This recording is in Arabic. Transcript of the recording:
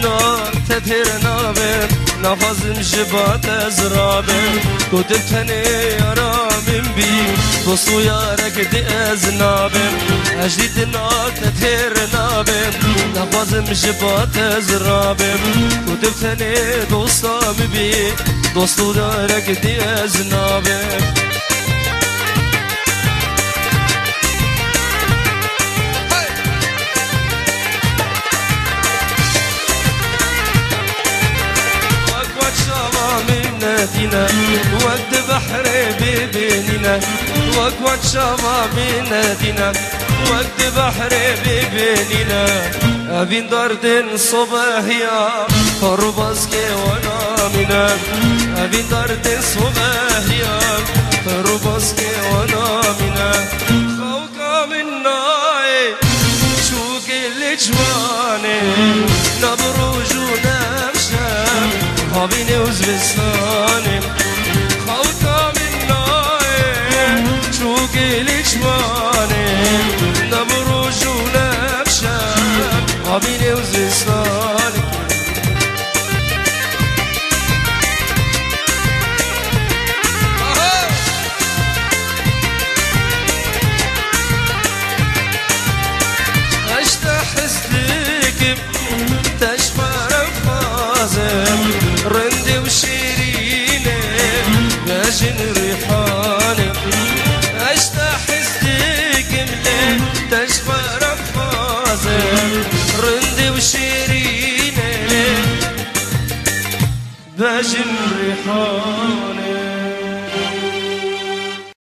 النار تثير نابم نفذم جبات أزرابم كتبتني يا رامم بي بصو يا ركد أزنابم أجديد النار تثير نابم نفذم جبات أزرابم كتبتني دوستام بي بصو يا ركد أزنابم دينا وقت بحر ببيننا وقت شمامنا دينا وقت بحر ببيننا أبين دردن صباح يا فرباسكي ونامنا أبين دردن صباح يا فرباسكي ونامنا خوكا منا شو كل جواني نبروج ونمشام خابيني وزبستاني خوكا منا شو كل جواني نبروج ونمشام خابيني وزبستاني رندي وشيريني باجن ريحاني اشتاحس ديك ملي تشفى رفازي رندي وشيريني باجن ريحاني